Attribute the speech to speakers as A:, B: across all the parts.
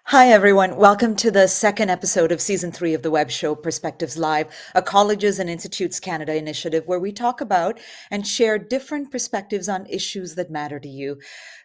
A: Hi, everyone. Welcome to the second episode of season 3 of the web show Perspectives Live, a Colleges and Institutes Canada initiative where we talk about and share different perspectives on issues that matter to you.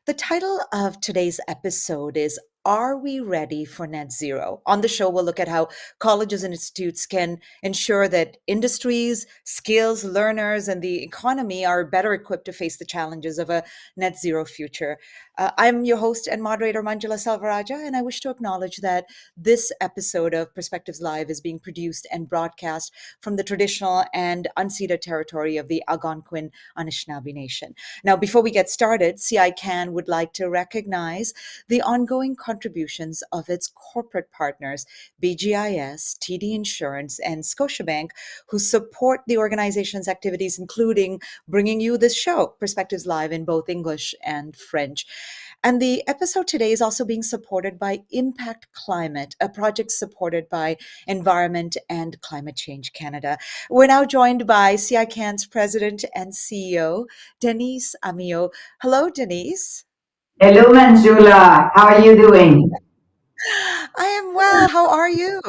A: The title of today's episode is Are We Ready for Net Zero? On the show, we'll look at how colleges and institutes can ensure that industries, skills, learners, and the economy are better equipped to face the challenges of a net zero future. I'm your host and moderator, Manjula Salvaraja, and I wish to acknowledge that this episode of Perspectives Live is being produced and broadcast from the traditional and unceded territory of the Algonquin Anishinaabe Nation. Now, before we get started, CICAN would like to recognize the ongoing contributions of its corporate partners, BGIS, TD Insurance, and Scotiabank, who support the organization's activities, including bringing you this show, Perspectives Live, in both English and French. And the episode today is also being supported by Impact Climate, a project supported by Environment and Climate Change Canada. We're now joined by CICAN's President and CEO, Denise Amio. Hello, Denise.
B: Hello, Manjula. How are you doing?
A: I am well. How are you?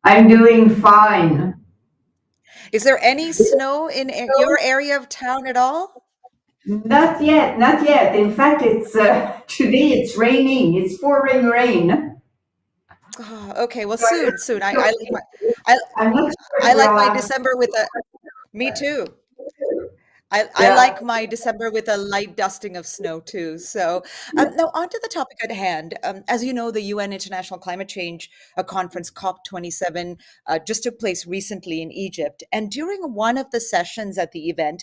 B: I'm doing fine.
A: Is there any snow in your area of town at all?
B: Not yet, not yet. In fact, it's today. It's raining. It's pouring rain.
A: Oh, okay, well,
B: So I
A: soon, soon.
B: don't know.
A: I,
B: I'm not sure
A: I
B: if
A: like
B: we'll
A: my
B: have.
A: December with a. Me too. I
B: Yeah.
A: like my December with a light dusting of snow too. So now on to the topic at hand. As you know, the UN International Climate Change Conference COP27 just took place recently in Egypt. And during one of the sessions at the event,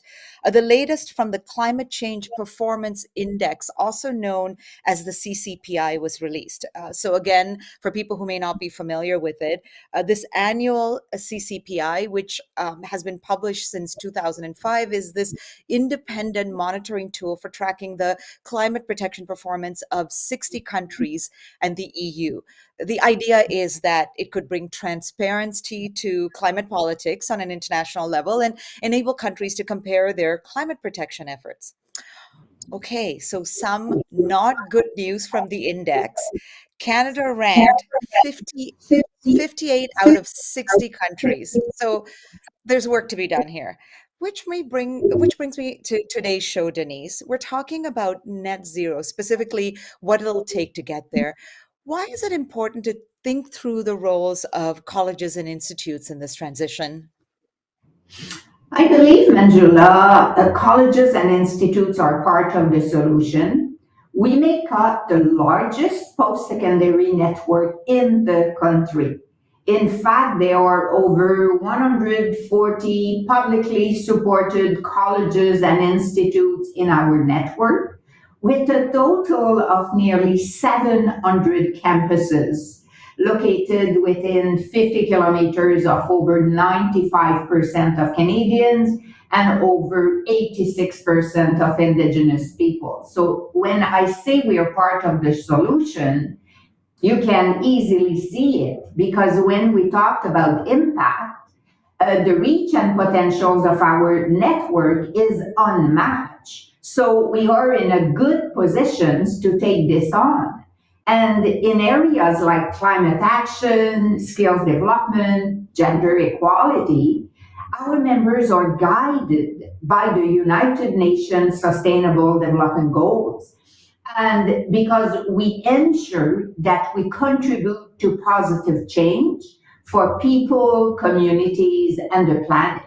A: the latest from the Climate Change Performance Index, also known as the CCPI, was released. So again, for people who may not be familiar with it, this annual CCPI, which has been published since 2005, is this independent monitoring tool for tracking the climate protection performance of 60 countries and the EU. The idea is that it could bring transparency to climate politics on an international level and enable countries to compare their climate protection efforts. Okay, so some not good news from the index. Canada ranked 50, 58 out of 60 countries. So there's work to be done here. Which brings me to today's show, Denise. We're talking about net zero, specifically what it'll take to get there. Why is it important to think through the roles of colleges and institutes in this transition?
B: I believe, Manjula, colleges and institutes are part of the solution. We make up the largest post-secondary network in the country. In fact, there are over 140 publicly supported colleges and institutes in our network, with a total of nearly 700 campuses located within 50 kilometers of over 95% of Canadians and over 86% of Indigenous people. So when I say we are part of the solution, you can easily see it because when we talked about impact, the reach and potentials of our network is unmatched. So we are in a good positions to take this on. And in areas like climate action, skills development, gender equality, our members are guided by the United Nations Sustainable Development Goals. And because we ensure that we contribute to positive change for people, communities, and the planet.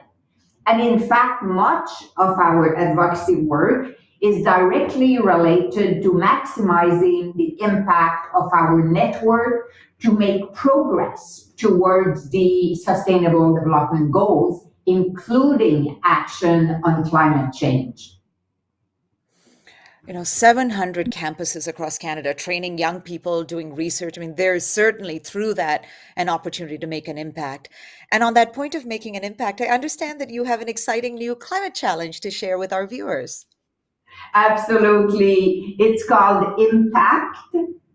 B: And in fact, much of our advocacy work is directly related to maximizing the impact of our network to make progress towards the Sustainable Development Goals, including action on climate change.
A: 700 campuses across Canada training young people, doing research. I mean, there's certainly through that an opportunity to make an impact. And on that point of making an impact, I understand that you have an exciting new climate challenge to share with our viewers.
B: Absolutely. It's called Impact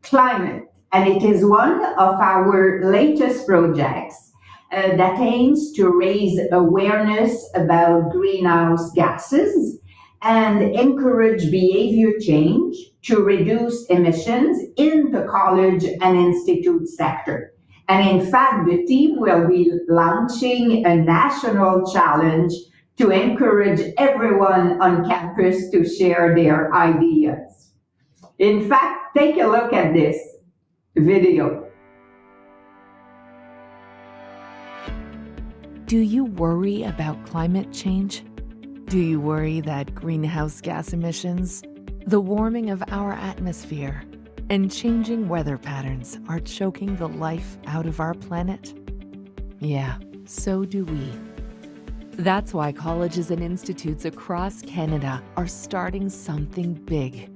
B: Climate, and it is one of our latest projects that aims to raise awareness about greenhouse gases and encourage behavior change to reduce emissions in the college and institute sector. And in fact, the team will be launching a national challenge to encourage everyone on campus to share their ideas. In fact, take a look at this video.
C: Do you worry about climate change? Do you worry that greenhouse gas emissions, the warming of our atmosphere, and changing weather patterns are choking the life out of our planet? Yeah, so do we. That's why colleges and institutes across Canada are starting something big.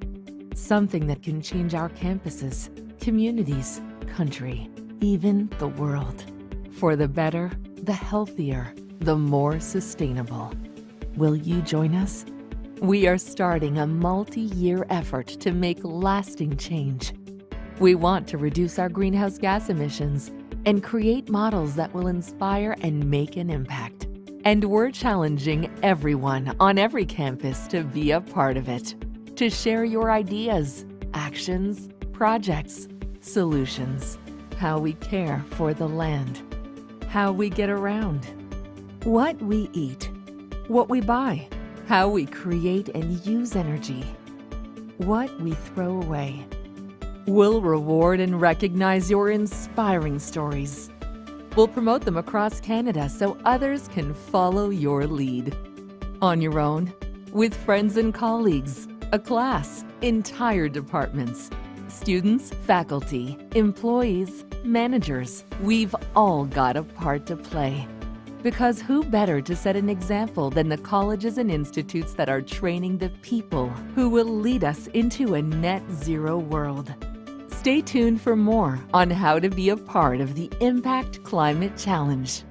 C: Something that can change our campuses, communities, country, even the world. For the better, the healthier, the more sustainable. Will you join us? We are starting a multi-year effort to make lasting change. We want to reduce our greenhouse gas emissions and create models that will inspire and make an impact. And we're challenging everyone on every campus to be a part of it, to share your ideas, actions, projects, solutions, how we care for the land, how we get around, what we eat, what we buy, how we create and use energy, what we throw away. We'll reward and recognize your inspiring stories. We'll promote them across Canada so others can follow your lead. On your own, with friends and colleagues, a class, entire departments, students, faculty, employees, managers, we've all got a part to play. Because who better to set an example than the colleges and institutes that are training the people who will lead us into a net zero world. Stay tuned for more on how to be a part of the Impact Climate Challenge.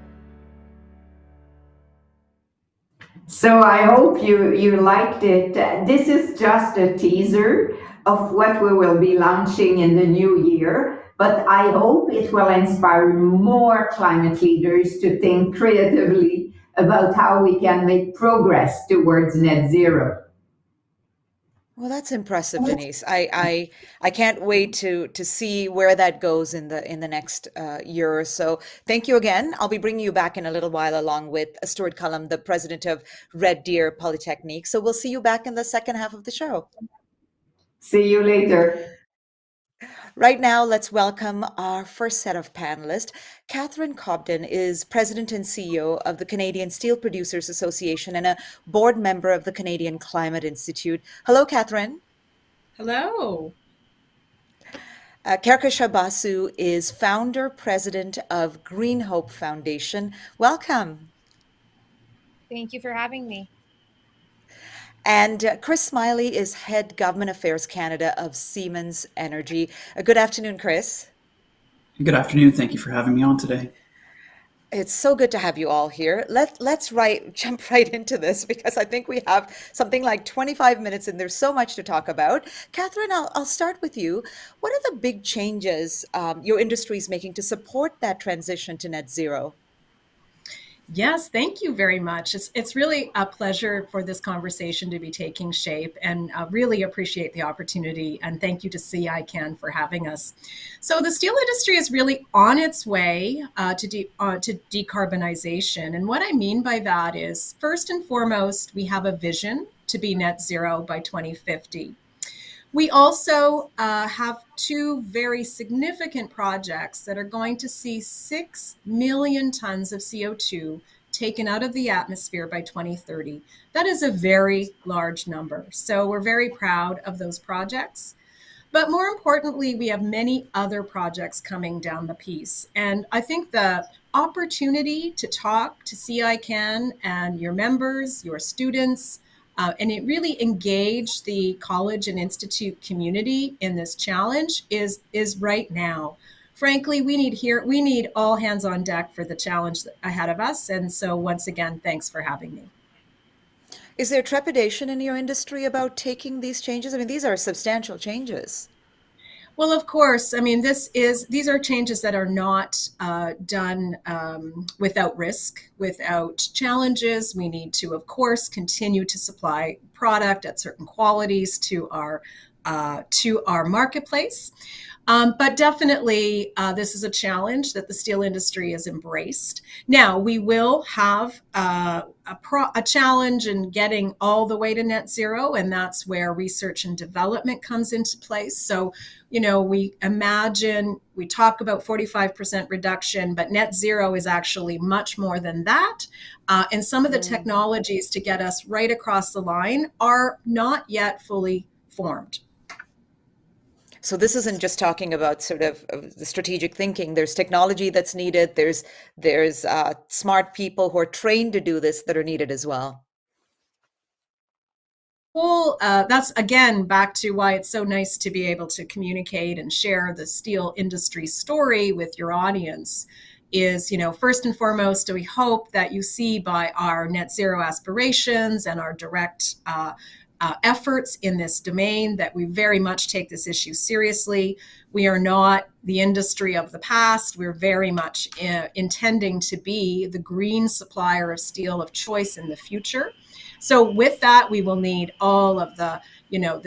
B: So I hope you liked it. This is just a teaser of what we will be launching in the new year, but I hope it will inspire more climate leaders to think creatively about how we can make progress towards net zero.
A: Well, that's impressive, Denise. I can't wait to see where that goes in the next year or so. Thank you again. I'll be bringing you back in a little while, along with Stuart Cullum, the president of Red Deer Polytechnic. So we'll see you back in the second half of the show.
B: See you later.
A: Right now, let's welcome our first set of panelists. Catherine Cobden is President and CEO of the Canadian Steel Producers Association and a board member of the Canadian Climate Institute. Hello, Catherine.
D: Hello.
A: Kehkashan Basu is founder, president of Green Hope Foundation. Welcome.
E: Thank you for having me.
A: And Chris Smiley is head Government Affairs Canada of Siemens Energy. Good afternoon, Chris.
F: Good afternoon. Thank you for having me on today.
A: It's so good to have you all here. Let's jump right into this because I think we have something like 25 minutes and there's so much to talk about. Catherine, I'll start with you. What are the big changes your industry is making to support that transition to net zero?
D: Yes, thank you very much. It's really a pleasure for this conversation to be taking shape, and really appreciate the opportunity. And thank you to CICAN for having us. So the steel industry is really on its way to decarbonization. And what I mean by that is, first and foremost, we have a vision to be net zero by 2050. We also have two very significant projects that are going to see 6 million tons of CO2 taken out of the atmosphere by 2030. That is a very large number. So we're very proud of those projects. But more importantly, we have many other projects coming down the piece. And I think the opportunity to talk to CICAN and your members, your students, and it really engage the college and institute community in this challenge is right now. Frankly, we need all hands on deck for the challenge ahead of us. And so once again, thanks for having me.
A: Is there trepidation in your industry about taking these changes? I mean, these are substantial changes.
D: Well, of course. I mean, these are changes that are not done without risk, without challenges. We need to, of course, continue to supply product at certain qualities to our marketplace. But definitely, this is a challenge that the steel industry has embraced. Now, we will have a challenge in getting all the way to net zero, and that's where research and development comes into place. So, we talk about 45% reduction, but net zero is actually much more than that. And some of the technologies to get us right across the line are not yet fully formed.
A: So this isn't just talking about sort of the strategic thinking. There's technology that's needed. There's smart people who are trained to do this that are needed as well.
D: That's again back to why it's so nice to be able to communicate and share the steel industry story with your audience. Is, first and foremost, we hope that you see by our net zero aspirations and our direct efforts in this domain that we very much take this issue seriously. We are not the industry of the past. We're very much intending to be the green supplier of steel of choice in the future. So with that, we will need all of the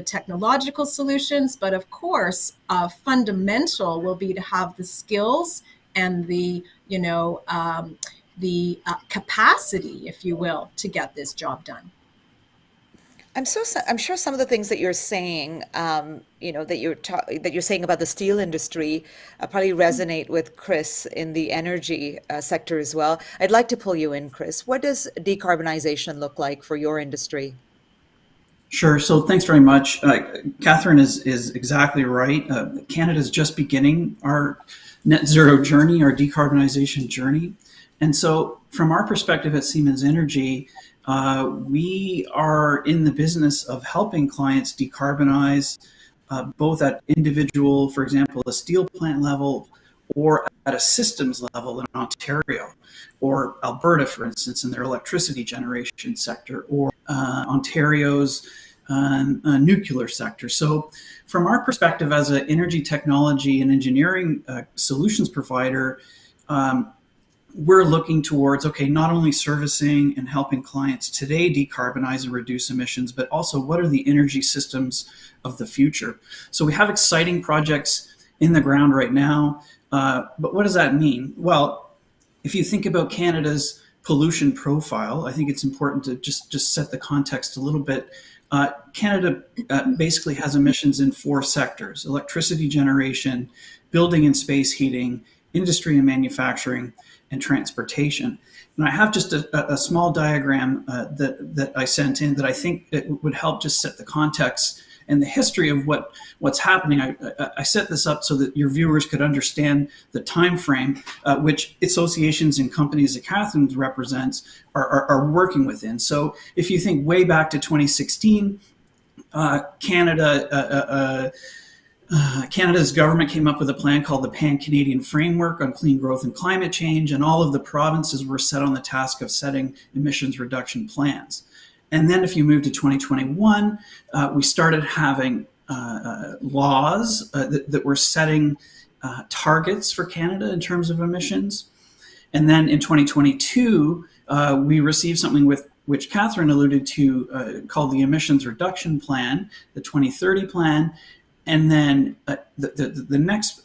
D: technological solutions, but of course, fundamental will be to have the skills and the capacity, if you will, to get this job done.
A: I'm sure some of the things that you're saying, that you're saying about the steel industry, probably resonate with Chris in the energy sector as well. I'd like to pull you in, Chris. What does decarbonization look like for your industry?
F: Sure. So thanks very much. Catherine is exactly right. Canada's just beginning our net zero journey, our decarbonization journey. And so from our perspective at Siemens Energy, we are in the business of helping clients decarbonize, both at individual, for example, a steel plant level, or at a systems level in Ontario, or Alberta, for instance, in their electricity generation sector, or Ontario's nuclear sector. So from our perspective as an energy technology and engineering solutions provider, we're looking towards, not only servicing and helping clients today decarbonize and reduce emissions, but also what are the energy systems of the future? So we have exciting projects in the ground right now. But what does that mean? Well, if you think about Canada's pollution profile, I think it's important to just set the context a little bit. Canada basically has emissions in 4 sectors: electricity generation, building and space heating, industry and manufacturing, and transportation. And I have just a small diagram that I sent in that I think it would help just set the context and the history of what's happening. I set this up so that your viewers could understand the time frame which associations and companies that Catherine represents are working within. So if you think way back to 2016, Canada's government came up with a plan called the Pan-Canadian Framework on Clean Growth and Climate Change, and all of the provinces were set on the task of setting emissions reduction plans. And then if you move to 2021, we started having laws that were setting targets for Canada in terms of emissions. And then in 2022, we received something which Catherine alluded to called the Emissions Reduction Plan, the 2030 plan. And then the next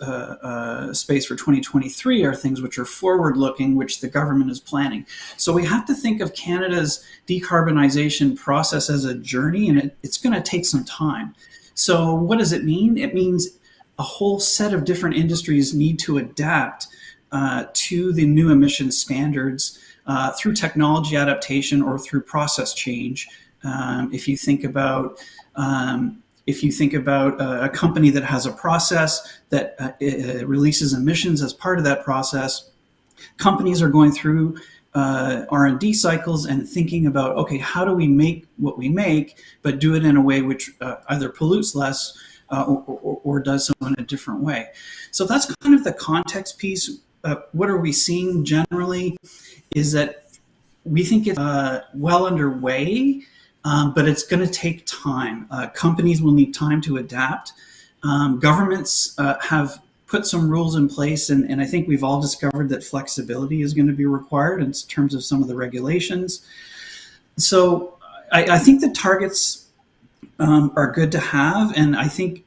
F: space for 2023 are things which are forward-looking, which the government is planning. So we have to think of Canada's decarbonization process as a journey, and it's going to take some time. So what does it mean? It means a whole set of different industries need to adapt to the new emission standards through technology adaptation or through process change. If you think about a company that has a process that releases emissions as part of that process, companies are going through R&D cycles and thinking about, how do we make what we make, but do it in a way which either pollutes less or does so in a different way. So that's kind of the context piece. What are we seeing generally is that we think it's well underway, but it's going to take time. Companies will need time to adapt. Governments have put some rules in place, and I think we've all discovered that flexibility is going to be required in terms of some of the regulations. So I think the targets are good to have, and I think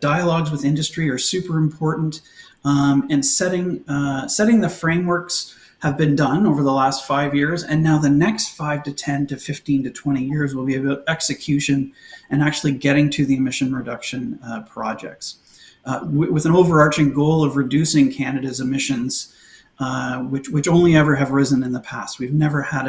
F: dialogues with industry are super important. And setting the frameworks have been done over the last 5 years, and now the next 5 to 10 to 15 to 20 years will be about execution and actually getting to the emission reduction projects with an overarching goal of reducing Canada's emissions, which only ever have risen in the past. We've never had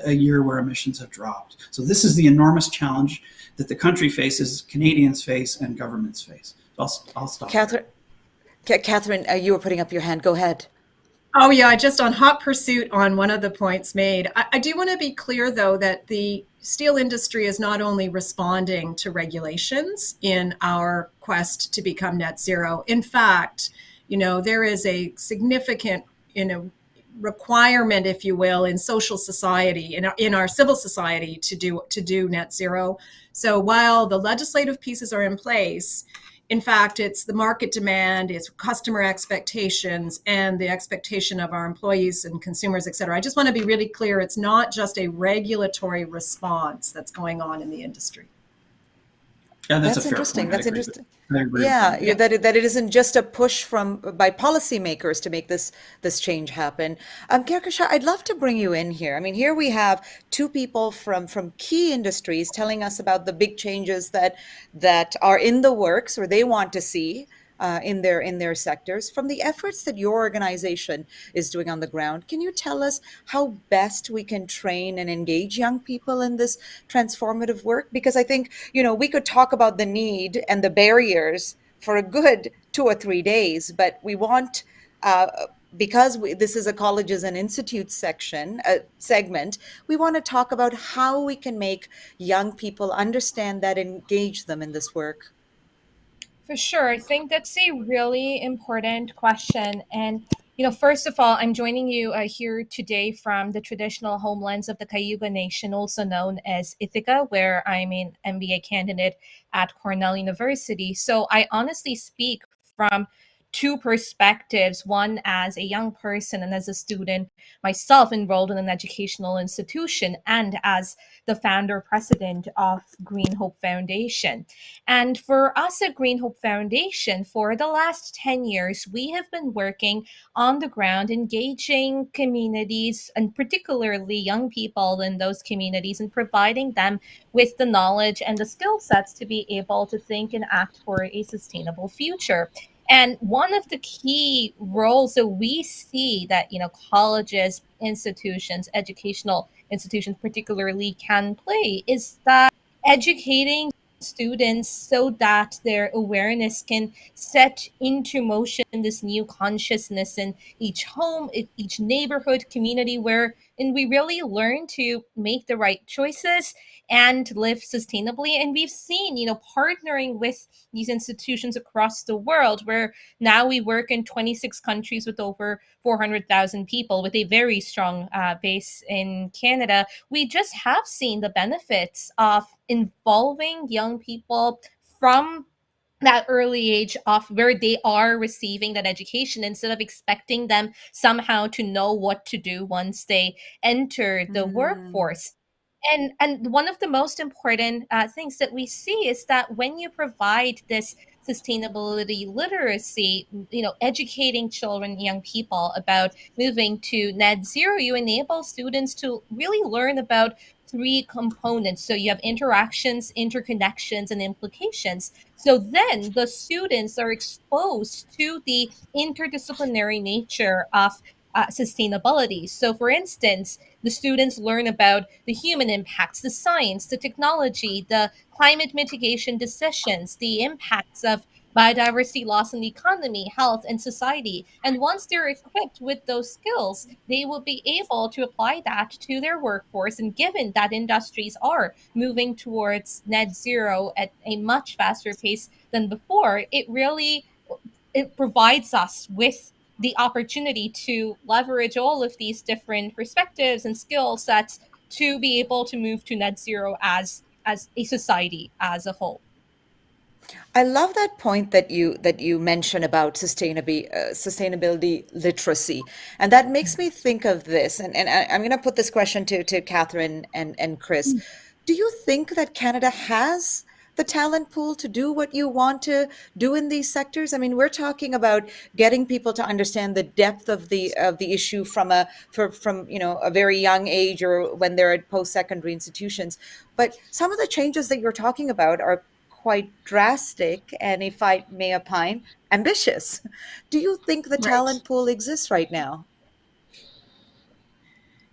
F: a year where emissions have dropped. So this is the enormous challenge that the country faces, Canadians face, and governments face. I'll stop.
A: Catherine, you were putting up your hand. Go ahead.
D: Oh, yeah, just on hot pursuit on one of the points made. I do want to be clear, though, that the steel industry is not only responding to regulations in our quest to become net zero. In fact, there is a significant, requirement, if you will, in social society, in our civil society to do net zero. So while the legislative pieces are in place, in fact, it's the market demand, it's customer expectations, and the expectation of our employees and consumers, et cetera. I just want to be really clear. It's not just a regulatory response that's going on in the industry.
F: Yeah,
A: that's interesting.
F: Point.
A: That's interesting. Yeah, that it isn't just a push by policymakers to make this change happen. Kehkashan, I'd love to bring you in here. I mean, here we have two people from key industries telling us about the big changes that are in the works or they want to see in their sectors. From the efforts that your organization is doing on the ground, can you tell us how best we can train and engage young people in this transformative work? Because I think, we could talk about the need and the barriers for a good 2 or 3 days, but we want because this is a colleges and institutes segment, we want to talk about how we can make young people understand that, engage them in this work.
E: For sure. I think that's a really important question. And, first of all, I'm joining you here today from the traditional homelands of the Cayuga Nation, also known as Ithaca, where I'm an MBA candidate at Cornell University. So I honestly speak from two perspectives, one as a young person and as a student myself enrolled in an educational institution, and as the founder president of Green Hope Foundation. And for us at Green Hope Foundation, for the last 10 years, we have been working on the ground, engaging communities and particularly young people in those communities and providing them with the knowledge and the skill sets to be able to think and act for a sustainable future. And one of the key roles that we see that, colleges, institutions, educational institutions particularly can play is that educating students so that their awareness can set into motion this new consciousness in each home, in each neighborhood, community, where and we really learn to make the right choices and live sustainably. And we've seen, partnering with these institutions across the world, where now we work in 26 countries with over 400,000 people with a very strong base in Canada. We just have seen the benefits of involving young people from that early age of where they are receiving that education, instead of expecting them somehow to know what to do once they enter the workforce. And one of the most important things that we see is that when you provide this sustainability literacy, educating children, young people about moving to net zero, you enable students to really learn about three components. So you have interactions, interconnections, and implications. So then the students are exposed to the interdisciplinary nature of sustainability. So, for instance, the students learn about the human impacts, the science, the technology, the climate mitigation decisions, the impacts of biodiversity loss on the economy, health, and society. And once they're equipped with those skills, they will be able to apply that to their workforce. And given that industries are moving towards net zero at a much faster pace than before, it provides us with the opportunity to leverage all of these different perspectives and skill sets to be able to move to net zero as a society as a whole.
A: I love that point that you mention about sustainability literacy, and that makes me think of this. I'm going to put this question to Catherine and Chris. Do you think that Canada has the talent pool to do what you want to do in these sectors? I mean, we're talking about getting people to understand the depth of the issue from a very young age or when they're at post-secondary institutions. But some of the changes that you're talking about are quite drastic and, if I may opine, ambitious. Do you think the
D: Right.
A: talent pool exists right now?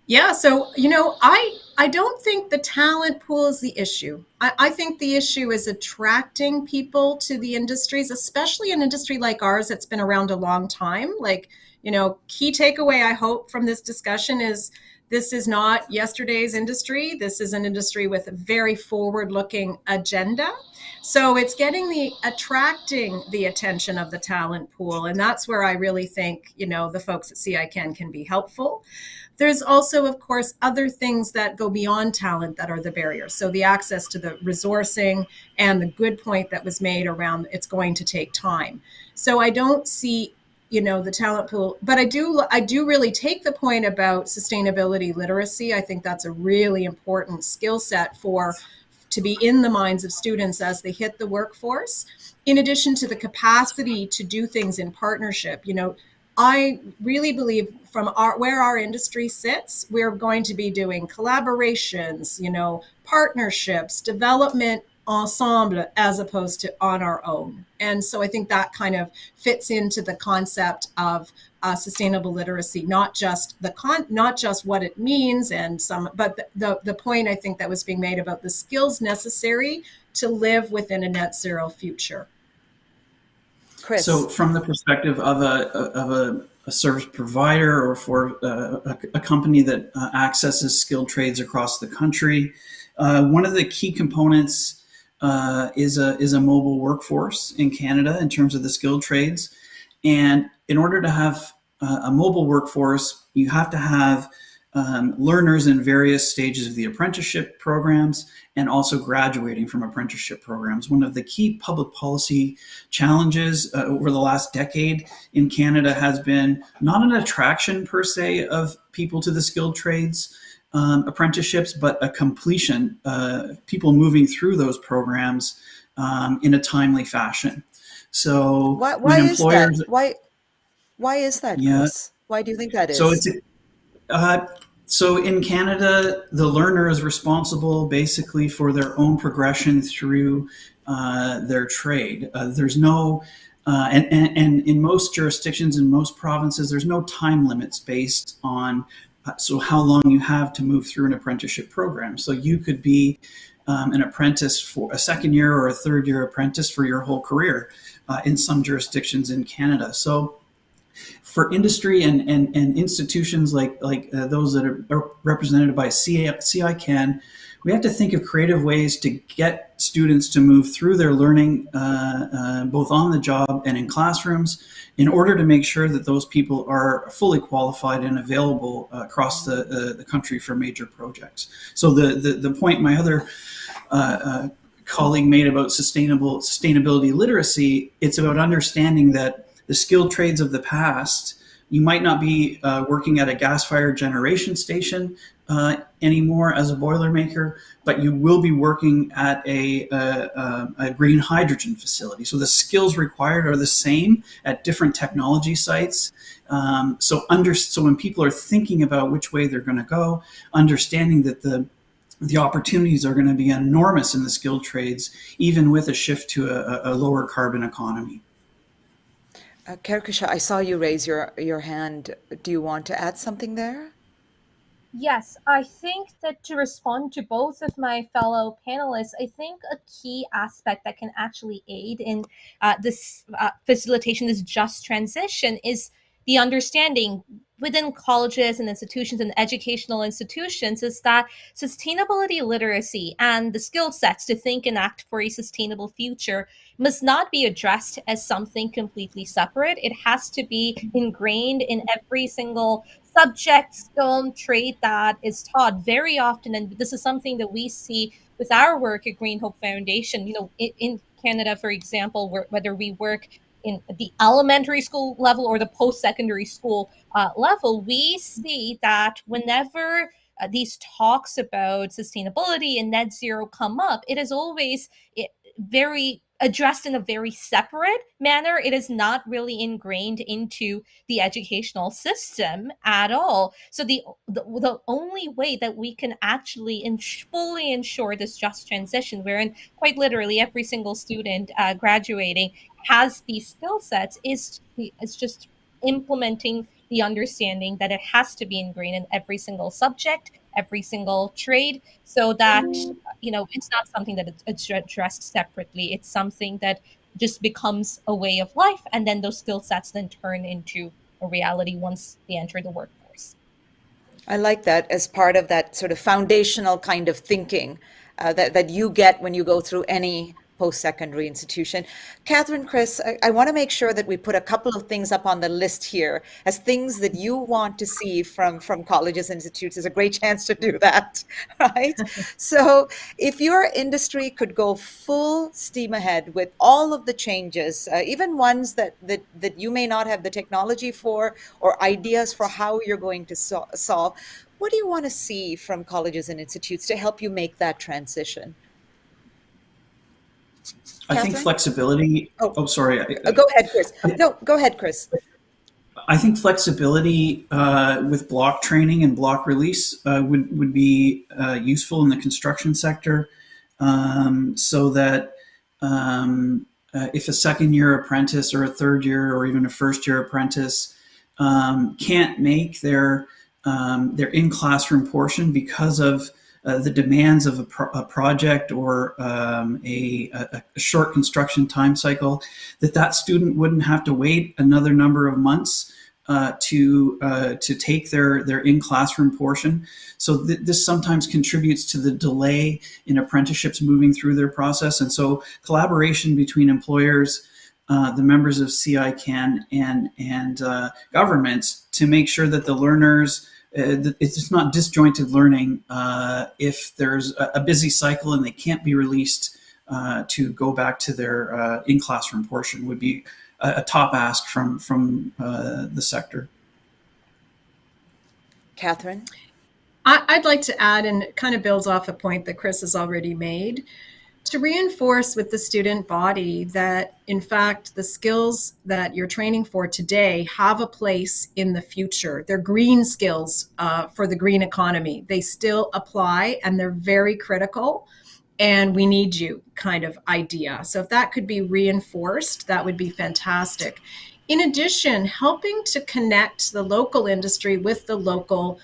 D: Yeah, so I don't think the talent pool is the issue. I think the issue is attracting people to the industries, especially an industry like ours that's been around a long time. Like, key takeaway I hope from this discussion is this is not yesterday's industry. This is an industry with a very forward-looking agenda. So it's attracting the attention of the talent pool, and that's where I really think the folks at CICAN can be helpful. There's also, of course, other things that go beyond talent that are the barriers. So the access to the resourcing and the good point that was made around it's going to take time. So I don't see the talent pool, but I do really take the point about sustainability literacy. I think that's a really important skill set to be in the minds of students as they hit the workforce, in addition to the capacity to do things in partnership. I really believe from where our industry sits, we're going to be doing collaborations, partnerships, development ensemble, as opposed to on our own. And so I think that kind of fits into the concept of sustainable literacy, not just what it means but the point I think that was being made about the skills necessary to live within a net zero future.
A: Chris.
F: So, from the perspective of a service provider or for a company that accesses skilled trades across the country, one of the key components is a mobile workforce in Canada in terms of the skilled trades. And in order to have a mobile workforce, you have to have learners in various stages of the apprenticeship programs and also graduating from apprenticeship programs. One of the key public policy challenges over the last decade in Canada has been not an attraction per se of people to the skilled trades apprenticeships, but a completion, people moving through those programs in a timely fashion. So
A: Why
F: when
A: is that?
F: employers,
A: Why is that,
F: yeah,
A: Chris? Why do you think that
F: so
A: is?
F: it's Uh, so in Canada, the learner is responsible basically for their own progression through their trade. There's no, and in most jurisdictions, in most provinces, there's no time limits based on so how long you have to move through an apprenticeship program. So you could be an apprentice for a second year or a third year apprentice for your whole career in some jurisdictions in Canada. So for industry and institutions like those that are represented by CICAN, we have to think of creative ways to get students to move through their learning, both on the job and in classrooms, in order to make sure that those people are fully qualified and available across the country for major projects. So the point my other colleague made about sustainability literacy, it's about understanding that the skilled trades of the past, you might not be working at a gas-fired generation station anymore as a boilermaker, but you will be working at a green hydrogen facility. So the skills required are the same at different technology sites. So when people are thinking about which way they're going to go, understanding that the opportunities are going to be enormous in the skilled trades, even with a shift to a lower carbon economy.
A: Kehkashan, I saw you raise your hand. Do you want to add something there?
E: Yes, I think that to respond to both of my fellow panelists, I think a key aspect that can actually aid in this facilitation, this just transition, is the understanding within colleges and institutions and educational institutions is that sustainability literacy and the skill sets to think and act for a sustainable future must not be addressed as something completely separate. It has to be ingrained in every single subject, skill, trait that is taught very often. And this is something that we see with our work at Green Hope Foundation. In Canada, for example, whether we work in the elementary school level or the post-secondary school level, we see that whenever these talks about sustainability and net zero come up, it is always very addressed in a very separate manner. It is not really ingrained into the educational system at all. So the only way that we can actually fully ensure this just transition, wherein quite literally every single student graduating has these skill sets, is just implementing the understanding that it has to be ingrained in every single subject, every single trade, so that it's not something that it's addressed separately. It's something that just becomes a way of life, and then those skill sets then turn into a reality once they enter the workforce.
A: I like that as part of that sort of foundational kind of thinking that you get when you go through any post-secondary institution. Catherine, Chris, I want to make sure that we put a couple of things up on the list here as things that you want to see from colleges and institutes. Is a great chance to do that, right? So if your industry could go full steam ahead with all of the changes, even ones that you may not have the technology for or ideas for how you're going to solve, what do you want to see from colleges and institutes to help you make that transition?
F: I think
A: Catherine?
F: flexibility. Oh, sorry.
A: Go ahead, Chris. No, go ahead, Chris.
F: I think flexibility with block training and block release would be useful in the construction sector, so that if a second-year apprentice or a third-year or even a first-year apprentice can't make their in-classroom portion because of the demands of a project or a short construction time cycle, that student wouldn't have to wait another number of months to take their in-classroom portion. So this sometimes contributes to the delay in apprenticeships moving through their process. And so collaboration between employers, the members of CICAN and governments to make sure that the learners, it's not disjointed learning if there's a busy cycle and they can't be released to go back to their in-classroom portion would be a top ask from the sector.
A: Catherine?
D: I'd like to add, and it kind of builds off a point that Chris has already made, to reinforce with the student body that, in fact, the skills that you're training for today have a place in the future. They're green skills for the green economy. They still apply, and they're very critical, and we need you kind of idea. So if that could be reinforced, that would be fantastic. In addition, helping to connect the local industry with the local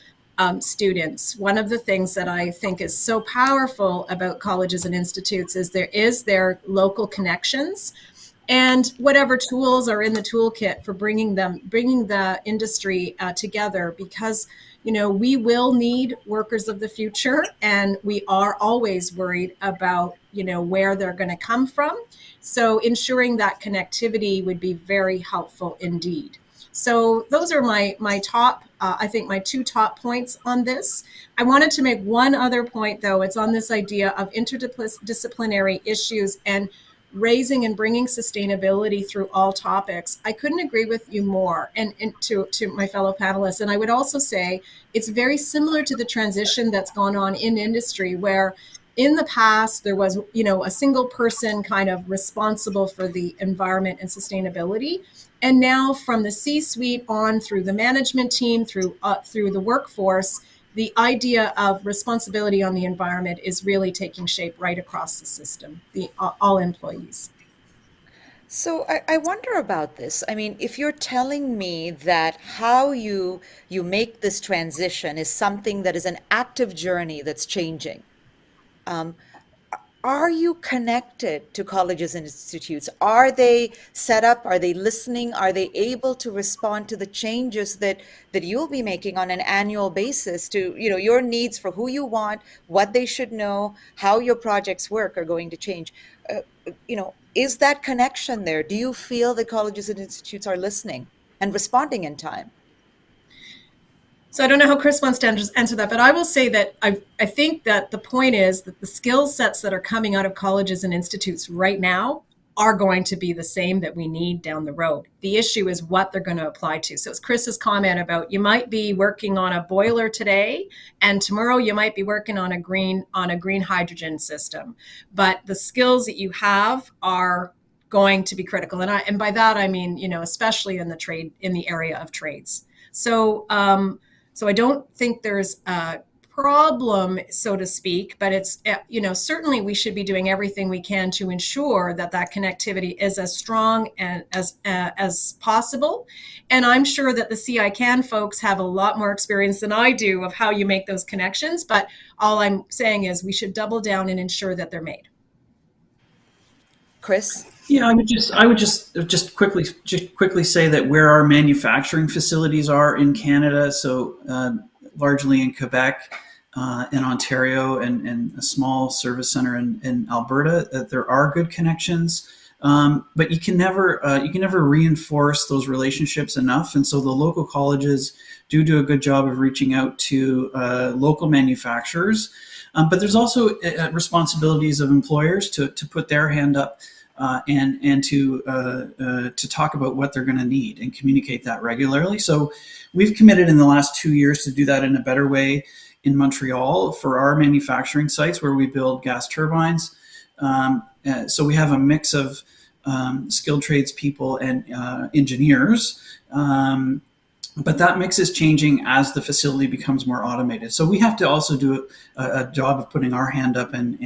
D: students. One of the things that I think is so powerful about colleges and institutes is their local connections and whatever tools are in the toolkit for bringing the industry together, because we will need workers of the future, and we are always worried about where they're going to come from. So ensuring that connectivity would be very helpful indeed. So those are my top, I think my two top points on this. I wanted to make one other point, though. It's on this idea of interdisciplinary issues and raising and bringing sustainability through all topics. I couldn't agree with you more, and to my fellow panelists. And I would also say it's very similar to the transition that's gone on in industry, where in the past there was a single person kind of responsible for the environment and sustainability. And now from the C-suite on through the management team, through the workforce, the idea of responsibility on the environment is really taking shape right across the system, all employees.
A: So I wonder about this. I mean, if you're telling me that how you make this transition is something that is an active journey that's changing, are you connected to colleges and institutes? Are they set up? Are they listening? Are they able to respond to the changes that you'll be making on an annual basis to, your needs for who you want, what they should know, how your projects work are going to change? Is that connection there? Do you feel that colleges and institutes are listening and responding in time?
D: So I don't know how Chris wants to answer that, but I will say that I think that the point is that the skill sets that are coming out of colleges and institutes right now are going to be the same that we need down the road. The issue is what they're going to apply to. So it's Chris's comment about you might be working on a boiler today, and tomorrow you might be working on a green hydrogen system. But the skills that you have are going to be critical. And by that I mean, especially in the area of trades. So so I don't think there's a problem, so to speak, but it's, certainly we should be doing everything we can to ensure that connectivity is as strong and as possible. And I'm sure that the CICAN folks have a lot more experience than I do of how you make those connections. But all I'm saying is we should double down and ensure that they're made.
A: Chris?
F: Yeah, I would just quickly say that where our manufacturing facilities are in Canada, so largely in Quebec, in Ontario, and a small service center in Alberta, that there are good connections. But you can never reinforce those relationships enough, and so the local colleges do a good job of reaching out to local manufacturers. But there's also responsibilities of employers to put their hand up and to talk about what they're going to need and communicate that regularly. So we've committed in the last 2 years to do that in a better way in Montreal for our manufacturing sites where we build gas turbines. So we have a mix of skilled tradespeople and engineers. But that mix is changing as the facility becomes more automated. So we have to also do a job of putting our hand up and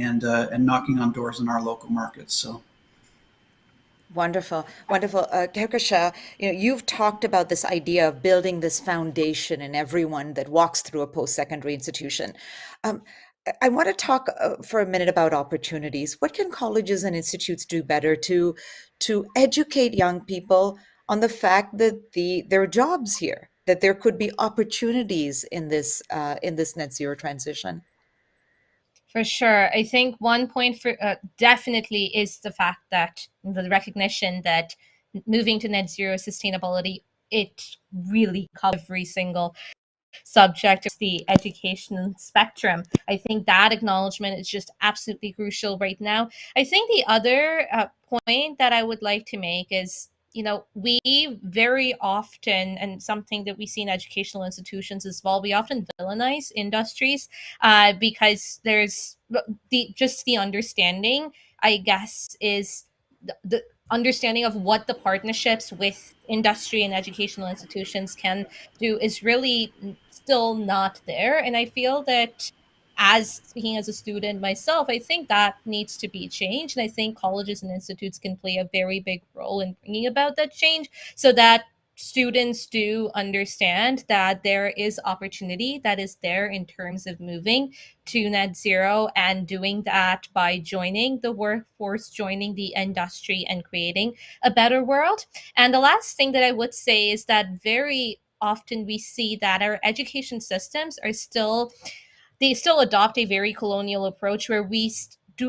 F: knocking on doors in our local markets. So.
A: Wonderful, wonderful. Kehkashan, you've talked about this idea of building this foundation in everyone that walks through a post-secondary institution. I want to talk for a minute about opportunities. What can colleges and institutes do better to educate young people on the fact that there are jobs here, that there could be opportunities in this net zero transition?
E: For sure. I think one point for definitely is the fact that the recognition that moving to net zero sustainability, it really covers every single subject of the education spectrum. I think that acknowledgement is just absolutely crucial right now. I think the other point that I would like to make is, we very often, and something that we see in educational institutions as well, we often villainize industries because there's the understanding, I guess, is the understanding of what the partnerships with industry and educational institutions can do is really still not there. And I feel that, as speaking as a student myself, I think that needs to be changed. And I think colleges and institutes can play a very big role in bringing about that change so that students do understand that there is opportunity that is there in terms of moving to net zero and doing that by joining the workforce, joining the industry, and creating a better world. And the last thing that I would say is that very often we see that our education systems are still adopt a very colonial approach where we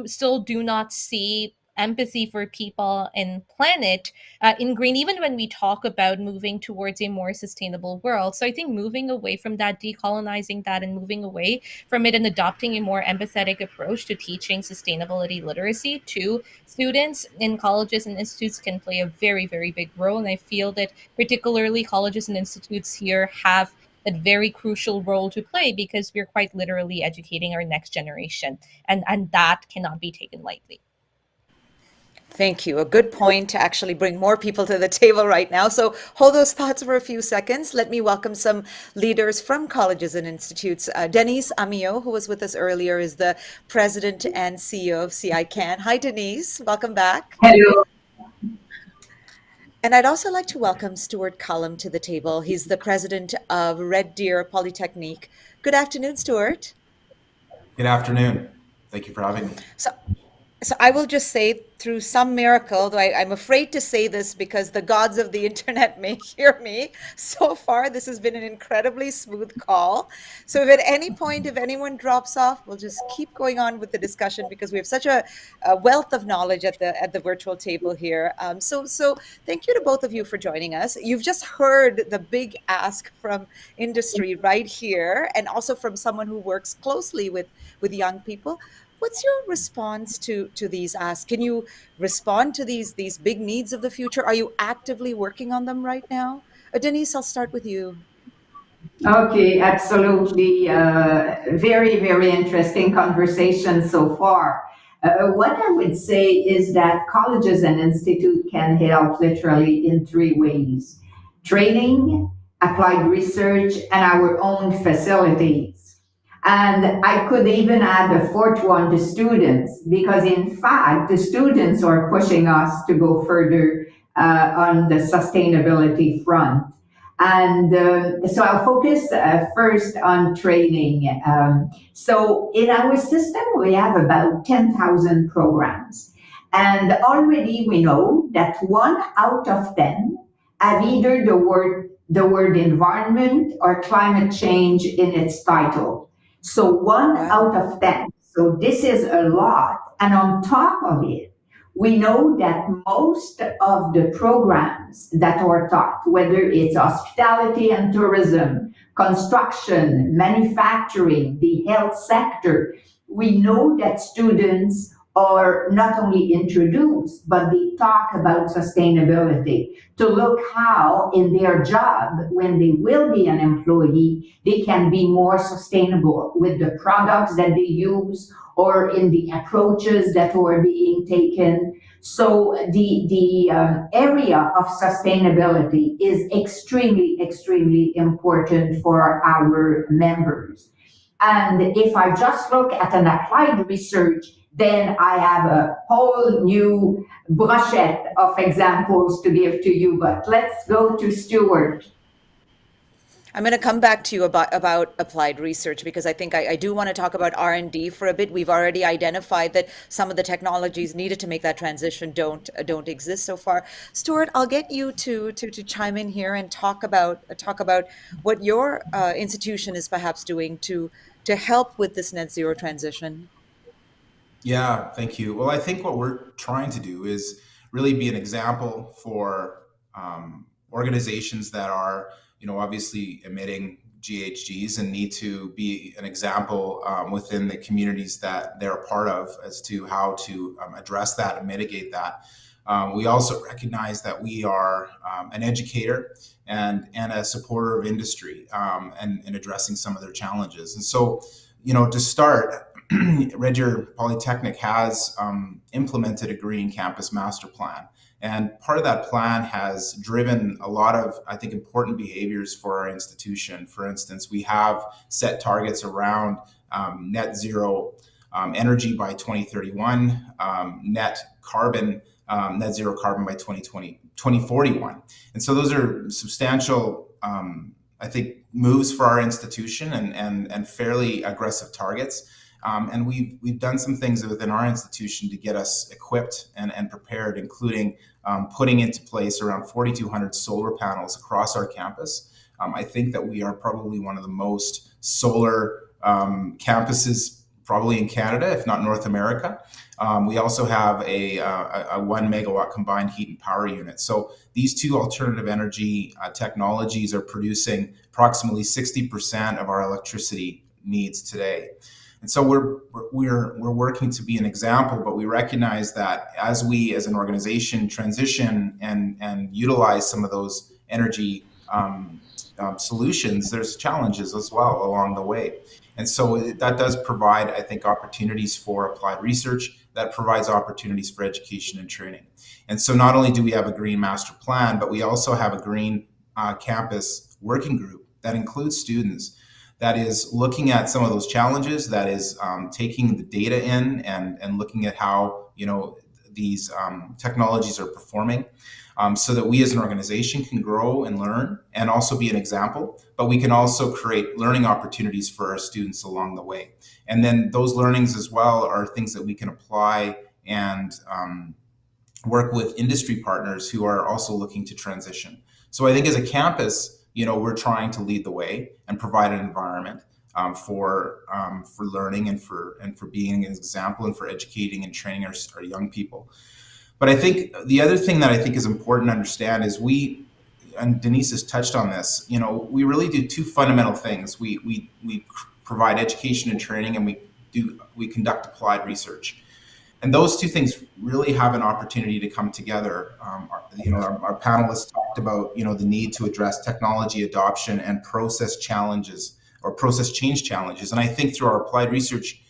E: still do not see empathy for people and planet in green, even when we talk about moving towards a more sustainable world. So I think moving away from that, decolonizing that, and moving away from it and adopting a more empathetic approach to teaching sustainability literacy to students in colleges and institutes can play a very, very big role. And I feel that particularly colleges and institutes here have a very crucial role to play because we're quite literally educating our next generation, and that cannot be taken lightly.
A: Thank you. A good point to actually bring more people to the table right now. So hold those thoughts for a few seconds. Let me welcome some leaders from colleges and institutes. Denise Amiot, who was with us earlier, is the president and CEO of CICAN. Hi, Denise. Welcome back.
B: Hello.
A: And I'd also like to welcome Stuart Cullum to the table. He's the president of Red Deer Polytechnic. Good afternoon, Stuart.
G: Good afternoon. Thank you for having me.
A: So I will just say, through some miracle, though I'm afraid to say this because the gods of the internet may hear me, so far this has been an incredibly smooth call. So if at any point, if anyone drops off, we'll just keep going on with the discussion because we have such a wealth of knowledge at the virtual table here. So thank you to both of you for joining us. You've just heard the big ask from industry right here, and also from someone who works closely with young people. What's your response to these asks? Can you respond to these big needs of the future? Are you actively working on them right now? Denise, I'll start with you.
B: Okay, absolutely. Very, very interesting conversation so far. What I would say is that colleges and institutes can help literally in three ways: training, applied research, and our own facilities. And I could even add a fourth one, the students, because in fact, the students are pushing us to go further on the sustainability front. And so I'll focus first on training. So in our system, we have about 10,000 programs. And already we know that 1 out of 10 have either the word environment or climate change in its title. So one
A: Wow.
B: out of 10. So this is a lot. And on top of it, we know that most of the programs that are taught, whether it's hospitality and tourism, construction, manufacturing, the health sector, we know that students are not only introduced, but they talk about sustainability to look how in their job, when they will be an employee, they can be more sustainable with the products that they use or in the approaches that are being taken. So the area of sustainability is extremely, extremely important for our members. And if I just look at an applied research, then I have a whole new brochette of examples to give to you. But let's go to Stuart.
A: I'm going to come back to you about applied research because I think I do want to talk about R&D for a bit. We've already identified that some of the technologies needed to make that transition don't exist so far. Stuart, I'll get you to chime in here and talk about what your institution is perhaps doing to help with this net zero transition.
G: Yeah, thank you. Well, I think what we're trying to do is really be an example for organizations that are, obviously emitting GHGs and need to be an example within the communities that they're a part of as to how to address that and mitigate that. We also recognize that we are an educator and a supporter of industry and addressing some of their challenges. And so, to start, Red Deer Polytechnic has implemented a green campus master plan. And part of that plan has driven a lot of, I think, important behaviors for our institution. For instance, we have set targets around net zero energy by 2031, net zero carbon by 2041. And so those are substantial, I think, moves for our institution and fairly aggressive targets. And we've done some things within our institution to get us equipped and prepared, including putting into place around 4,200 solar panels across our campus. I think that we are probably one of the most solar campuses probably in Canada, if not North America. We also have a 1 megawatt combined heat and power unit. So these two alternative energy technologies are producing approximately 60% of our electricity needs today. And so we're working to be an example, but we recognize that as we, as an organization, transition and utilize some of those energy solutions, there's challenges as well along the way. And so that does provide, I think, opportunities for applied research. That provides opportunities for education and training. And so not only do we have a green master plan, but we also have a green campus working group that includes students, that is looking at some of those challenges, that is taking the data in and looking at how these technologies are performing, so that we as an organization can grow and learn and also be an example, but we can also create learning opportunities for our students along the way. And then those learnings as well are things that we can apply and work with industry partners who are also looking to transition. So I think as a campus, we're trying to lead the way and provide an environment for learning and for being an example and for educating and training our young people. But I think the other thing that I think is important to understand is and Denise has touched on this, we really do two fundamental things. We provide education and training, and we we conduct applied research. And those two things really have an opportunity to come together. Our panelists talked about, the need to address technology adoption and process challenges or process change challenges. And I think through our applied research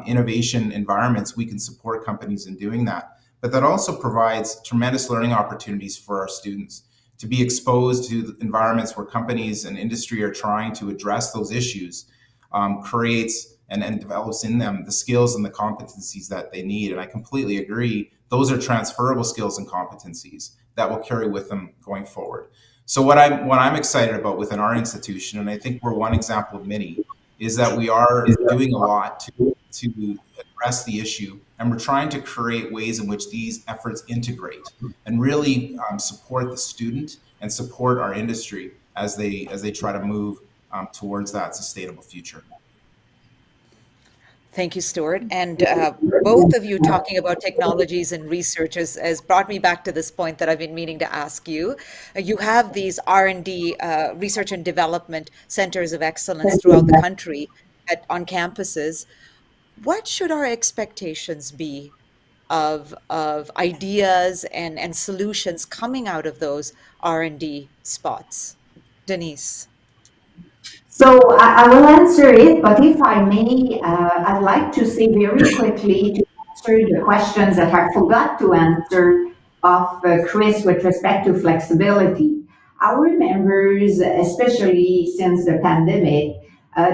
G: innovation environments, we can support companies in doing that. But that also provides tremendous learning opportunities for our students to be exposed to environments where companies and industry are trying to address those issues, creates and develops in them the skills and the competencies that they need. And I completely agree. Those are transferable skills and competencies that will carry with them going forward. So what I'm excited about within our institution, and I think we're one example of many, is that we are doing a lot to address the issue, and we're trying to create ways in which these efforts integrate and really support the student and support our industry as they try to move towards that sustainable future.
A: Thank you, Stuart. And both of you talking about technologies and research has brought me back to this point that I've been meaning to ask you. You have these R&D, research and development centers of excellence throughout the country on campuses. What should our expectations be of ideas and solutions coming out of those R&D spots? Denise.
B: So I will answer it, but if I may, I'd like to say very quickly to answer the questions that I forgot to answer of Chris with respect to flexibility. Our members, especially since the pandemic,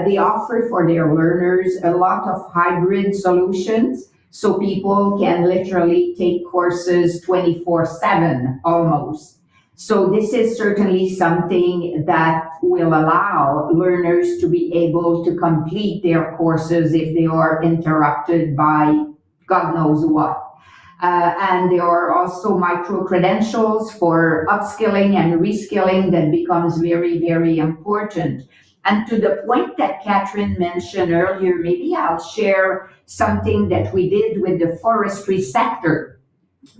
B: they offer for their learners a lot of hybrid solutions, so people can literally take courses 24/7 almost. So this is certainly something that will allow learners to be able to complete their courses if they are interrupted by God knows what. And there are also micro-credentials for upskilling and reskilling that becomes very, very important. And to the point that Catherine mentioned earlier, maybe I'll share something that we did with the forestry sector,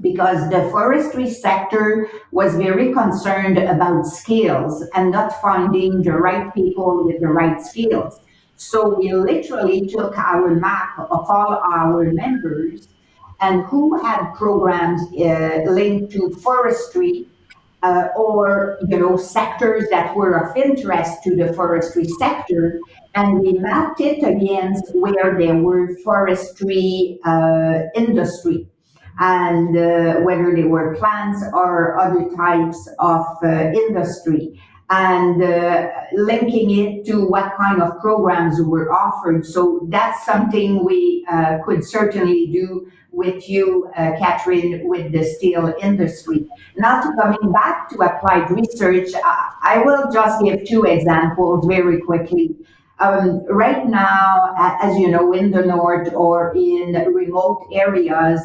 B: because the forestry sector was very concerned about skills and not finding the right people with the right skills. So we literally took our map of all our members and who had programs linked to forestry or sectors that were of interest to the forestry sector, and we mapped it against where there were forestry industry, and whether they were plants or other types of industry, and linking it to what kind of programs were offered. So that's something we could certainly do with you, Catherine, with the steel industry. Now, to coming back to applied research, I will just give two examples very quickly. Right now, as you know, in the north or in remote areas,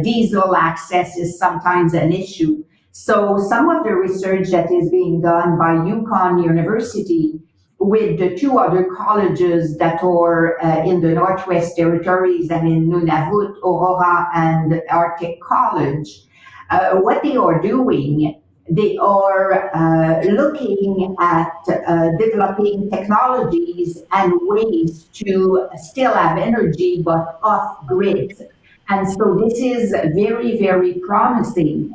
B: diesel access is sometimes an issue. So some of the research that is being done by Yukon University with the two other colleges that are in the Northwest Territories and in Nunavut, Aurora and Arctic College, what they are doing, they are looking at developing technologies and ways to still have energy but off grid. And so this is very, very promising.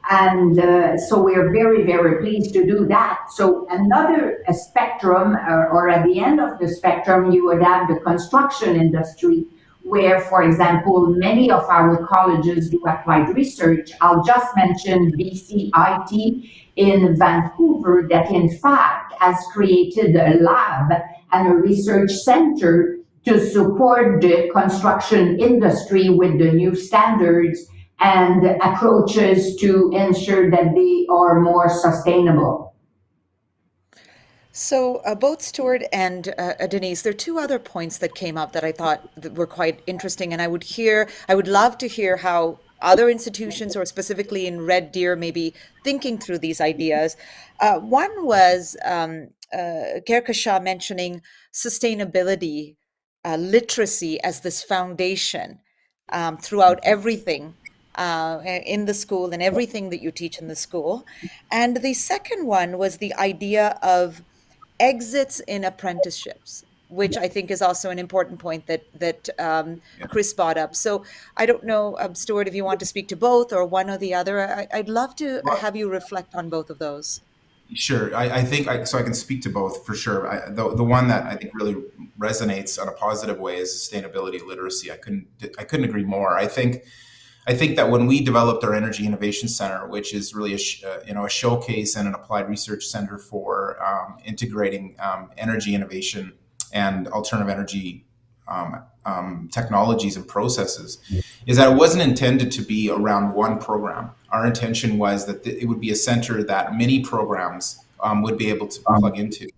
B: And so we're very, very pleased to do that. So another spectrum, or at the end of the spectrum, you would have the construction industry, where, for example, many of our colleges do applied research. I'll just mention BCIT in Vancouver that in fact has created a lab and a research center to support the construction industry with the new standards and approaches to ensure that they are more sustainable.
A: So both Stuart and Denise, there are two other points that came up that I thought that were quite interesting, and I would love to hear how other institutions, or specifically in Red Deer, may be thinking through these ideas. One was Kehkashan mentioning sustainability, literacy as this foundation throughout everything in the school and everything that you teach in the school. And the second one was the idea of exits in apprenticeships. which I think is also an important point that Chris brought up. So I don't know, Stuart, if you want to speak to both or one or the other. I'd love to have you reflect on both of those.
G: Sure. I think so I can speak to both for sure. The one that I think really resonates on a positive way is sustainability literacy. I couldn't agree more. I think that when we developed our Energy Innovation Center, which is really a showcase and an applied research center for integrating energy innovation and alternative energy technologies and processes, is that it wasn't intended to be around one program. Our intention was that it would be a center that many programs would be able to plug into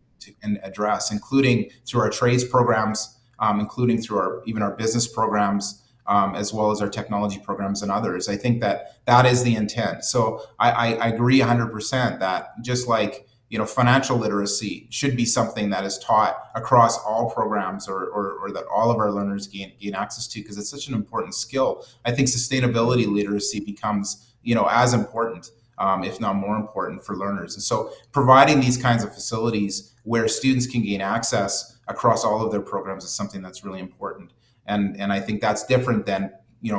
G: and address, including through our trades programs, including through even our business programs, as well as our technology programs and others. I think that is the intent. So I agree 100% that just like financial literacy should be something that is taught across all programs or that all of our learners gain access to, because it's such an important skill. I think sustainability literacy becomes as important, if not more important, for learners. And so providing these kinds of facilities where students can gain access across all of their programs is something that's really important. And I think that's different than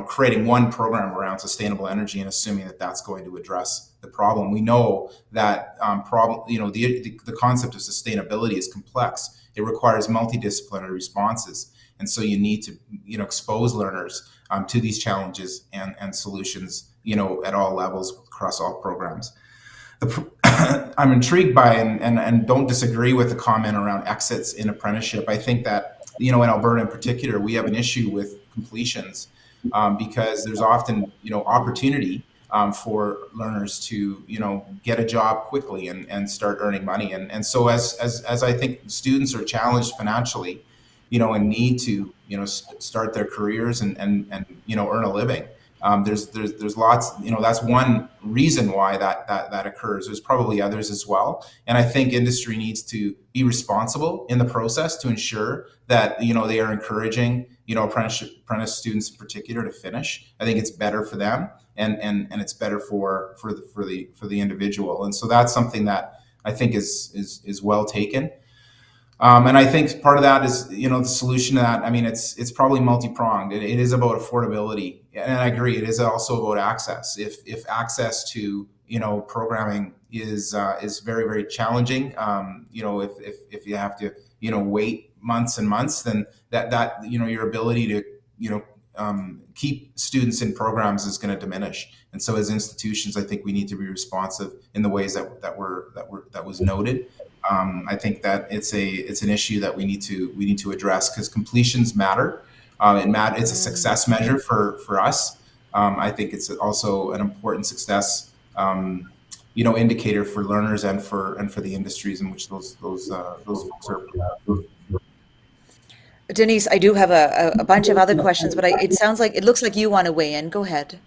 G: creating one program around sustainable energy and assuming that that's going to address the problem. We know that the concept of sustainability is complex. It requires multidisciplinary responses, and so you need to expose learners to these challenges and solutions at all levels across all programs. I'm intrigued by and don't disagree with the comment around exits in apprenticeship. I think that in Alberta in particular, we have an issue with completions. Because there's often, opportunity for learners to, get a job quickly and start earning money. And so as I think students are challenged financially, and need to, start their careers and earn a living. There's lots, that's one reason why that occurs. There's probably others as well. And I think industry needs to be responsible in the process to ensure that, they are encouraging, apprentice students in particular to finish. I think it's better for them and it's better for the individual. And so that's something that I think is well taken. And I think part of that is, the solution to that, it's probably multi-pronged. It is about affordability. And I agree, it is also about access. If access to, programming is very, very challenging, if you have to, wait months and months, then that your ability to, keep students in programs is going to diminish. And so as institutions, I think we need to be responsive in the ways that was noted. I think that it's an issue that we need to address because completions matter. It's a success measure for us. I think it's also an important success, indicator for learners and for the industries in which those folks are.
A: Denise, I do have a bunch of other questions, but it looks like you want to weigh in. Go ahead.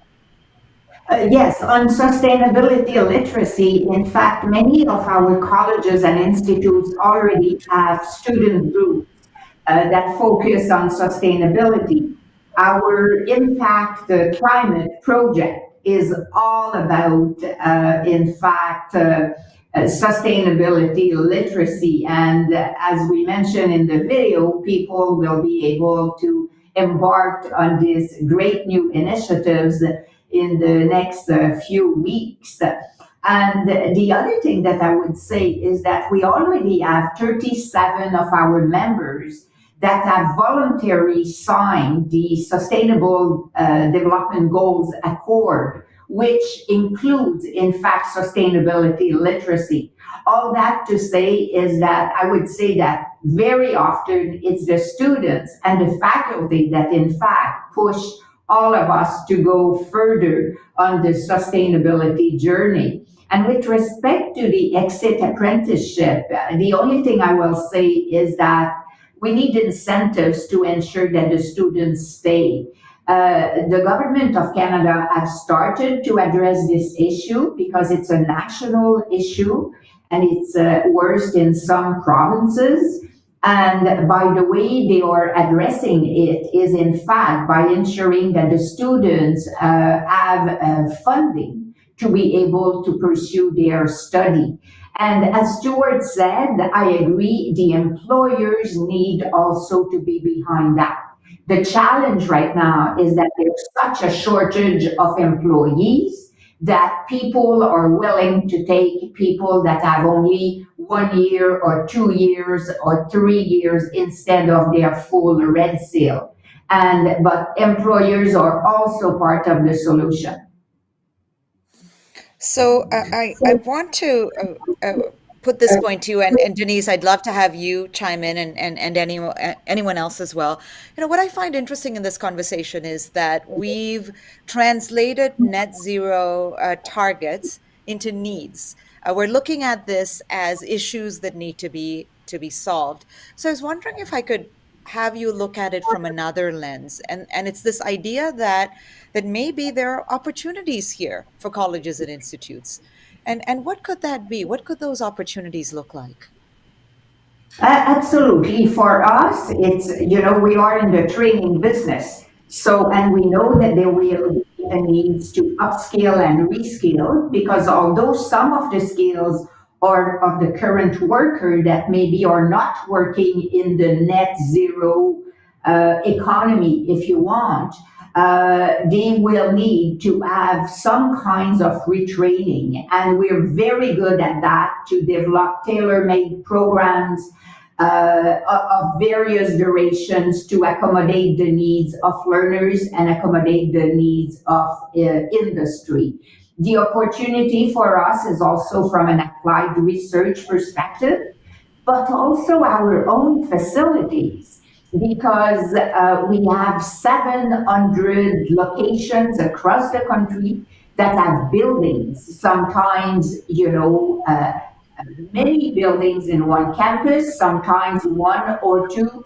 B: Yes, on sustainability literacy, in fact, many of our colleges and institutes already have student groups that focus on sustainability. Our Impact Climate project is all about, in fact, sustainability literacy. And as we mentioned in the video, people will be able to embark on these great new initiatives in the next few weeks. And the other thing that I would say is that we already have 37 of our members that have voluntarily signed the Sustainable Development Goals Accord, which includes, in fact, sustainability literacy. All that to say is that I would say that very often it's the students and the faculty that, in fact, push all of us to go further on the sustainability journey. And with respect to the exit apprenticeship, the only thing I will say is that we need incentives to ensure that the students stay. The government of Canada has started to address this issue because it's a national issue and it's worse in some provinces. And by the way they are addressing it is in fact by ensuring that the students have funding to be able to pursue their study. And as Stuart said, I agree, the employers need also to be behind that. The challenge right now is that there's such a shortage of employees that people are willing to take people that have only 1 year or 2 years or 3 years instead of their full red seal. But employers are also part of the solution.
A: So I want to put this point to you, and Denise, I'd love to have you chime in, and anyone else as well. What I find interesting in this conversation is that we've translated net zero targets into needs. We're looking at this as issues that need to be solved. So I was wondering if I could have you look at it from another lens, and it's this idea that maybe there are opportunities here for colleges and institutes. And what could that be? What could those opportunities look like?
B: Absolutely. For us, we are in the training business. So, and we know that there will be a need to upskill and reskill because although some of the skills are of the current worker that maybe are not working in the net zero economy, if you want, they will need to have some kinds of retraining. And we're very good at that to develop tailor-made programs of various durations to accommodate the needs of learners and accommodate the needs of industry. The opportunity for us is also from an applied research perspective, but also our own facilities, because we have 700 locations across the country that have buildings, sometimes, many buildings in one campus, sometimes one or two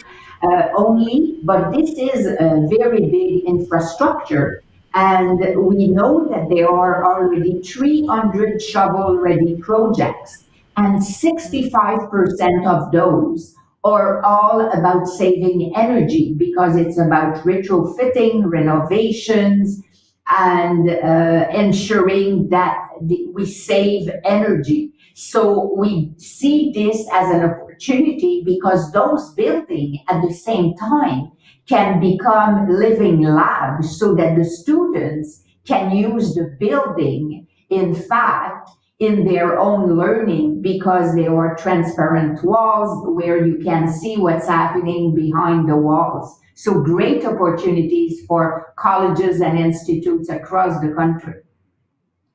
B: only, but this is a very big infrastructure. And we know that there are already 300 shovel-ready projects, and 65% of those are all about saving energy because it's about retrofitting, renovations, and ensuring that we save energy. So we see this as an opportunity because those buildings at the same time can become living labs so that the students can use the building, in fact, in their own learning because there are transparent walls where you can see what's happening behind the walls. So great opportunities for colleges and institutes across the country.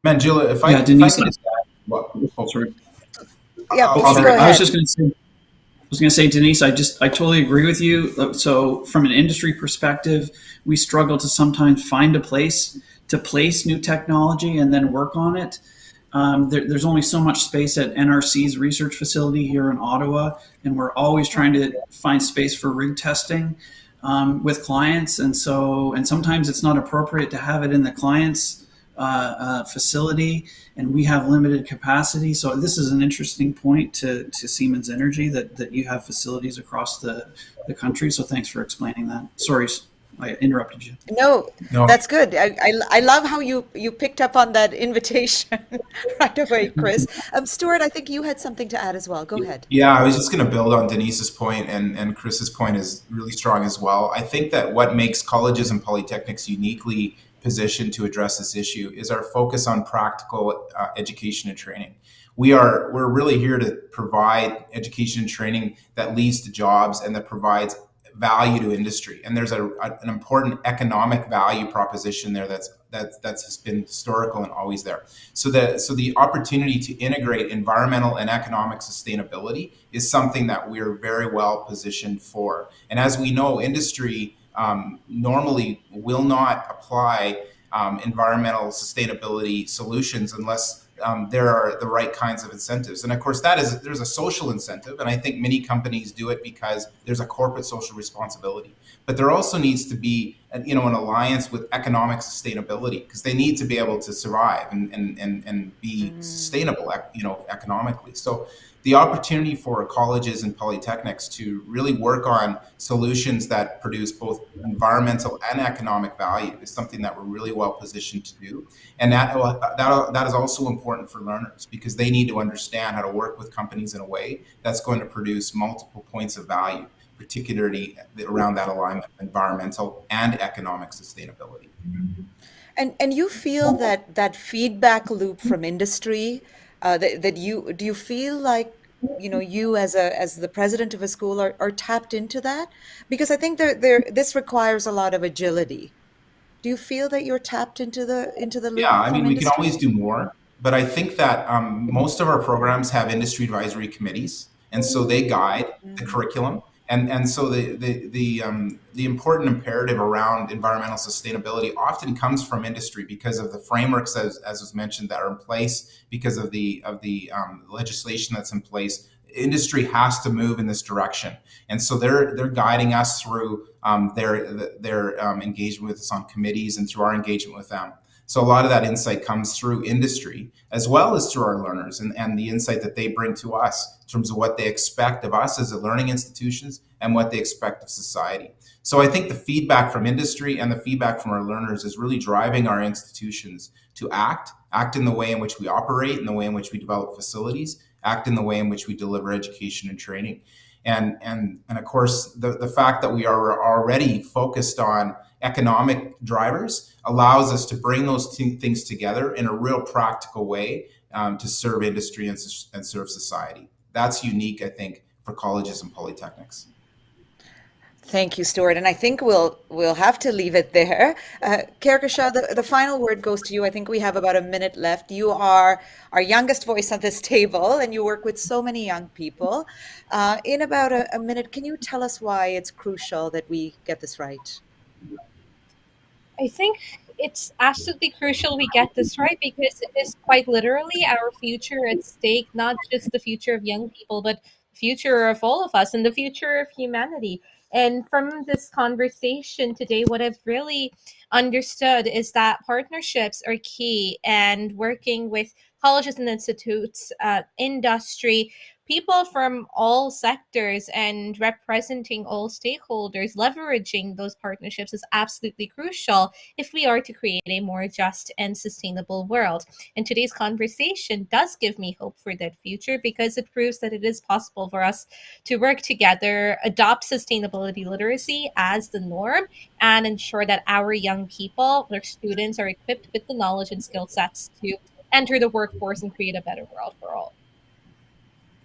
G: Manjula, if I
F: Denise,
G: can just add,
F: sorry.
A: Yeah, please go ahead.
F: I was just going to say, Denise, I totally agree with you. So from an industry perspective, we struggle to sometimes find a place to place new technology and then work on it. There's only so much space at NRC's research facility here in Ottawa, and we're always trying to find space for rig testing with clients. And sometimes it's not appropriate to have it in the client's facility, and we have limited capacity. So this is an interesting point to Siemens Energy that you have facilities across the country. So thanks for explaining that. Sorry, I interrupted you.
A: No, that's good. I love how you picked up on that invitation right away, Chris. Stuart, I think you had something to add as well. Go ahead.
G: Yeah, I was just going to build on Denise's point, and Chris's point is really strong as well. I think that what makes colleges and polytechnics uniquely positioned to address this issue is our focus on practical education and training. We're really here to provide education and training that leads to jobs and that provides value to industry. And there's an important economic value proposition there that's been historical and always there. So the opportunity to integrate environmental and economic sustainability is something that we're very well positioned for. And as we know, industry normally will not apply environmental sustainability solutions unless there are the right kinds of incentives. And of course, there's a social incentive, and I think many companies do it because there's a corporate social responsibility. But there also needs to be an alliance with economic sustainability, because they need to be able to survive and be sustainable, economically. So the opportunity for colleges and polytechnics to really work on solutions that produce both environmental and economic value is something that we're really well positioned to do. And that is also important for learners, because they need to understand how to work with companies in a way that's going to produce multiple points of value, particularly around that alignment of environmental and economic sustainability.
A: And you feel that feedback loop from industry, that you do you feel like, you as the president of a school are tapped into that? Because I think this requires a lot of agility. Do you feel that you're tapped into the
G: Yeah,
A: loop
G: I
A: from
G: mean, we can
A: industry?
G: always do more, but I think that most of our programs have industry advisory committees, and so they guide the
A: Mm.
G: curriculum. And so the important imperative around environmental sustainability often comes from industry, because of the frameworks, as was mentioned, that are in place, because of the legislation that's in place. Industry has to move in this direction, and so they're guiding us through their engagement with us on committees and through our engagement with them. So a lot of that insight comes through industry, as well as through our learners, and the insight that they bring to us in terms of what they expect of us as a learning institutions and what they expect of society. So I think the feedback from industry and the feedback from our learners is really driving our institutions to act in the way in which we operate, in the way in which we develop facilities, act in the way in which we deliver education and training. And of course, the fact that we are already focused on economic drivers allows us to bring those things together in a real practical way, to serve industry and serve society. That's unique, I think, for colleges and polytechnics.
A: Thank you, Stuart. And I think we'll have to leave it there. Kehkashan, the final word goes to you. I think we have about a minute left. You are our youngest voice at this table, and you work with so many young people. In about a minute, can you tell us why it's crucial that we get this right?
E: I think it's absolutely crucial we get this right because it is quite literally our future at stake, not just the future of young people, but the future of all of us and the future of humanity. And from this conversation today, what I've really understood is that partnerships are key, and working with colleges and institutes, industry, people from all sectors, and representing all stakeholders, leveraging those partnerships is absolutely crucial if we are to create a more just and sustainable world. And today's conversation does give me hope for that future because it proves that it is possible for us to work together, adopt sustainability literacy as the norm, and ensure that our young people, our students, are equipped with the knowledge and skill sets to enter the workforce and create a better world for all.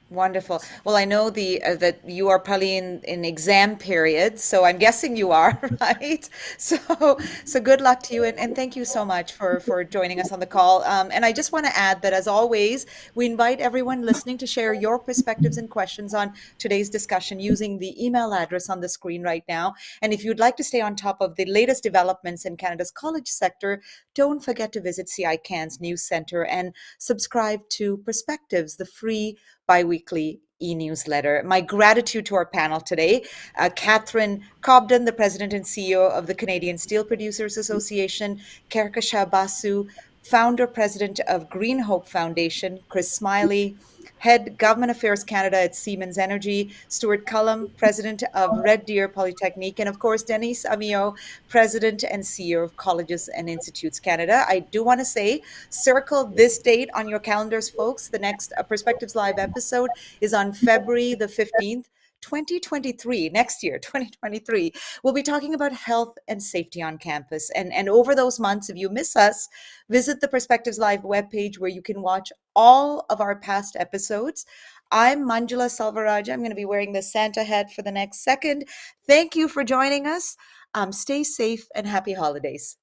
A: Wonderful. Well, I know that you are probably in exam period, so I'm guessing you are, right? So good luck to you, and thank you so much for joining us on the call. And I just want to add that, as always, we invite everyone listening to share your perspectives and questions on today's discussion using the email address on the screen right now. And if you'd like to stay on top of the latest developments in Canada's college sector, don't forget to visit CICAN's News Center and subscribe to Perspectives, the free biweekly e-newsletter. My gratitude to our panel today, Catherine Cobden, the President and CEO of the Canadian Steel Producers Association, Kehkashan Basu, Founder President of Green Hope Foundation, Chris Smiley, Head Government Affairs Canada at Siemens Energy, Stuart Cullum, President of Red Deer Polytechnic, and of course, Denise Amiot, President and CEO of Colleges and Institutes Canada. I do want to say, circle this date on your calendars, folks. The next Perspectives Live episode is on February the 15th. 2023, next year, 2023, we'll be talking about health and safety on campus. And over those months, if you miss us, visit the Perspectives Live webpage where you can watch all of our past episodes. I'm Manjula Salvaraja. I'm going to be wearing the Santa hat for the next second. Thank you for joining us. Stay safe and happy holidays.